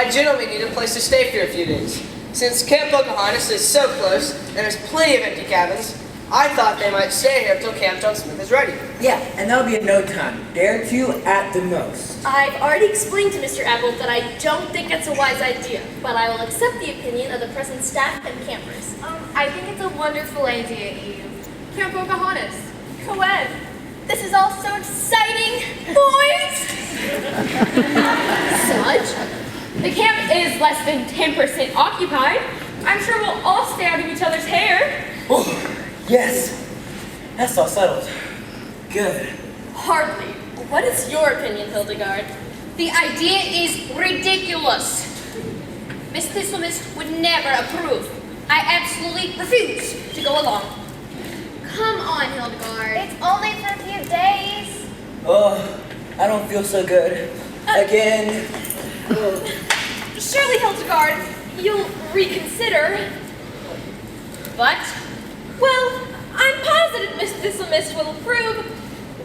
my gentlemen need a place to stay for a few days. Since Camp Pocahontas is so close and there's plenty of empty cabins, I thought they might stay here until Camp John Smith is ready. Yeah, and that'll be in no time. Day or two at the most. I've already explained to Mr. Apple that I don't think it's a wise idea, but I will accept the opinion of the present staff and campers. I think it's a wonderful idea, Eve. Camp Pocahontas. Co-ed. This is all so exciting, boys! Such? The camp is less than 10% occupied. I'm sure we'll all stay out of each other's hair. Oh, yes. That's all settled. Good. Hardly. What is your opinion, Hildegard? The idea is ridiculous. Miss Thistlemist would never approve. I absolutely refuse to go along. Come on, Hildegard. It's only for a few days. Oh, I don't feel so good. Again. Surely, Hildegard, you'll reconsider. But Well, I'm positive Miss Thistlemist will approve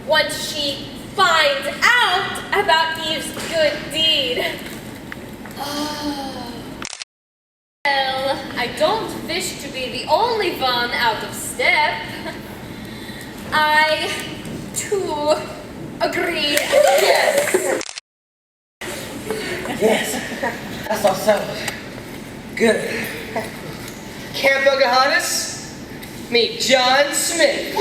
once she finds out about Eve's good deed. well, I don't wish to be the only one out of step. I, too, agree. Yes. Yes. That's all settled. Good. Camp Pocahontas, meet John Smith.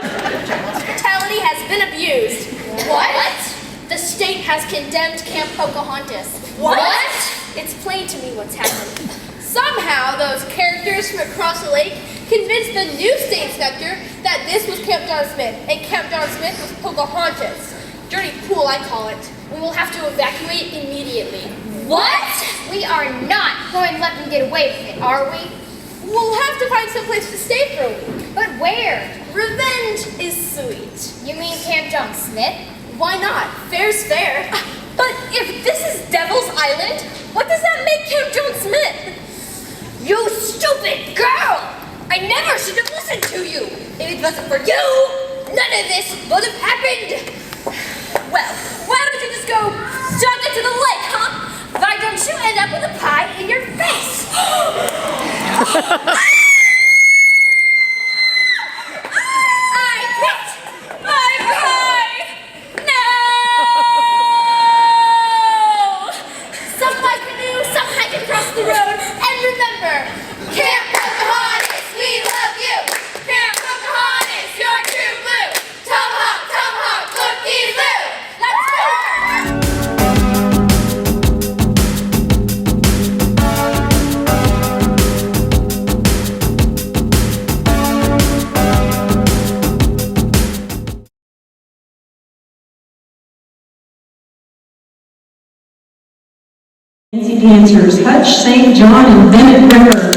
Hospitality has been abused. What? The state has condemned Camp Pocahontas. What? It's plain to me what's happened. Somehow, those characters from across the lake convinced the new state inspector that this was Camp John Smith, and Camp John Smith was Pocahontas. Dirty pool, I call it. We will have to evacuate immediately. What? We are not going to let them get away with it, are we? We'll have to find some place to stay for a week. But where? Revenge is sweet. You mean Camp John Smith? Why not? Fair's fair. But if this is Devil's Island, what does that make Camp John Smith? You stupid girl! I never should have listened to you. If it wasn't for you, none of this would have happened. Well, why don't you just go jog into the lake, huh? Why don't you end up with a pie in your face? I quit! My pie! No! Some hike canoe, some hike across the road, and remember, Camp Pocahontas, we love you! Camp Pocahontas, you're true blue! Tomahawk, tomahawk, looky-loo! Let's go! Nancy dancers Hutch, St. John, and Bennett River.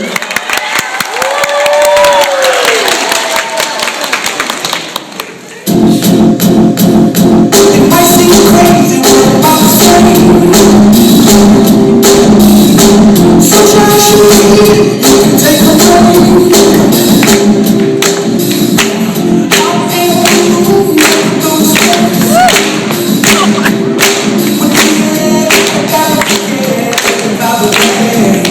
It might seem crazy what I'm about to say. Sunshine should take away. Out in the moon, those days. But yeah, I gotta forget about the day.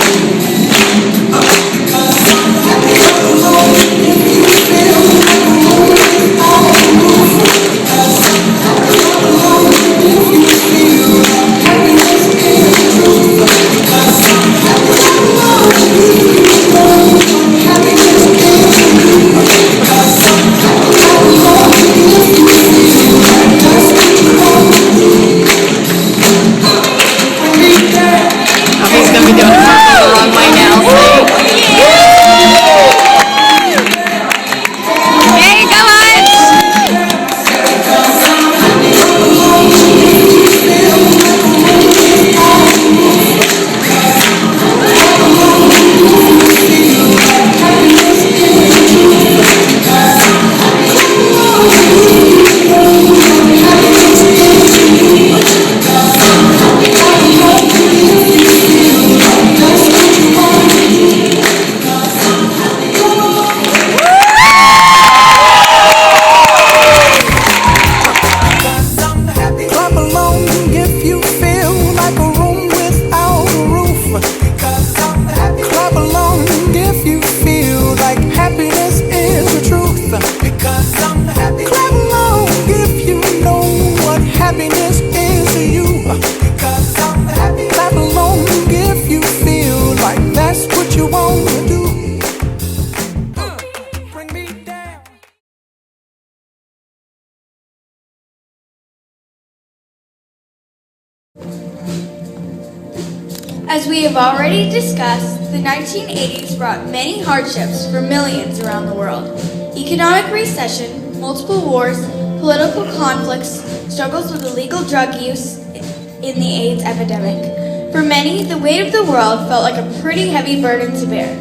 As we have already discussed, the 1980s brought many hardships for millions around the world. Economic recession, multiple wars, political conflicts, struggles with illegal drug use in the AIDS epidemic. For many, the weight of the world felt like a pretty heavy burden to bear.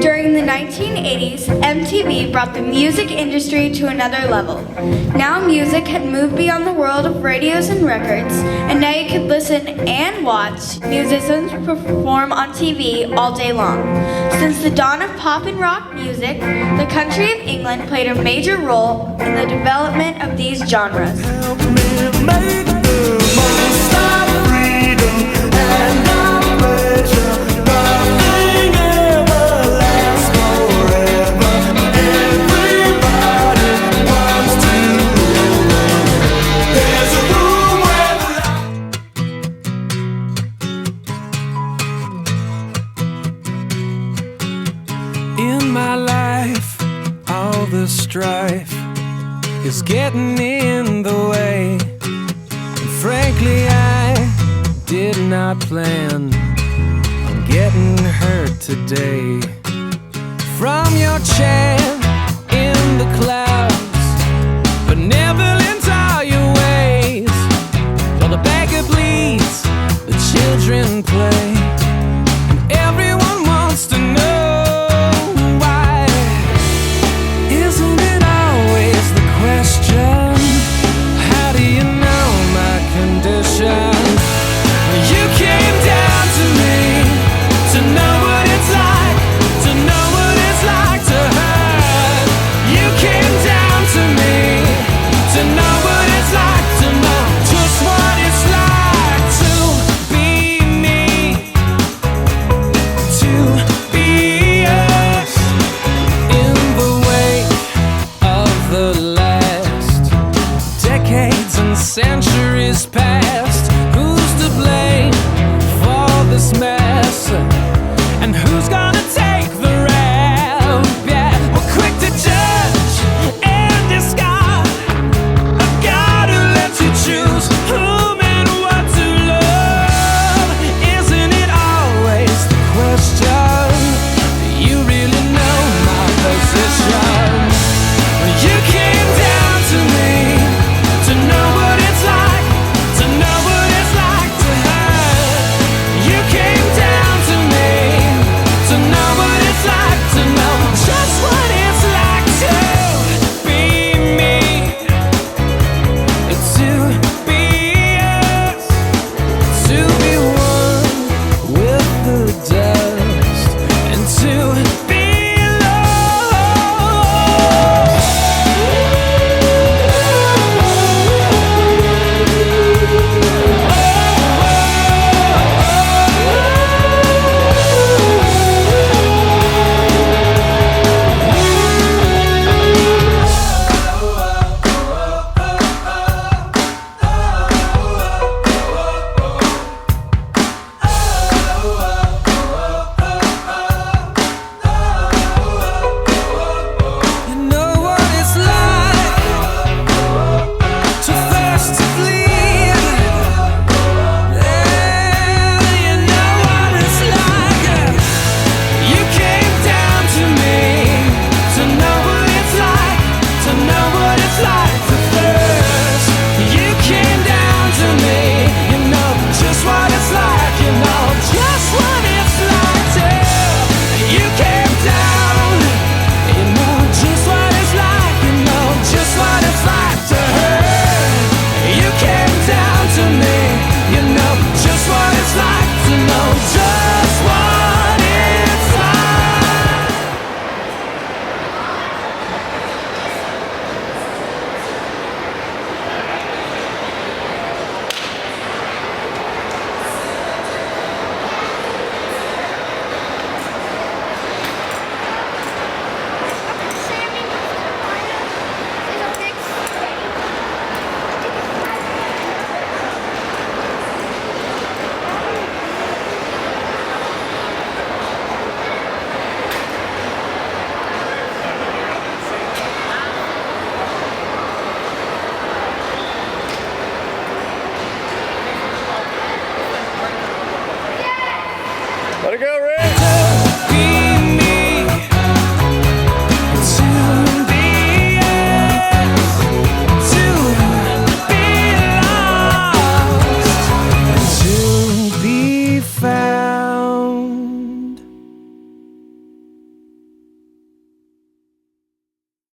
During the 1980s, MTV brought the music industry to another level. Now music had moved beyond the world of radios and records, and now you could listen and watch musicians perform on TV all day long. Since the dawn of pop and rock music, the country of England played a major role in the development of these genres. In my life, all the strife is getting in the way. And frankly, I did not plan on getting hurt today. From your chant in the clouds, benevolent are your ways. While the beggar bleeds, the children play, and everyone wants to know. How do you know my condition? You came down to me to know what it's like, to know what it's like to hurt. You came down to me to know what it's like, to know just what it's like to be me, to be us in the wake of the light. Decades and centuries past.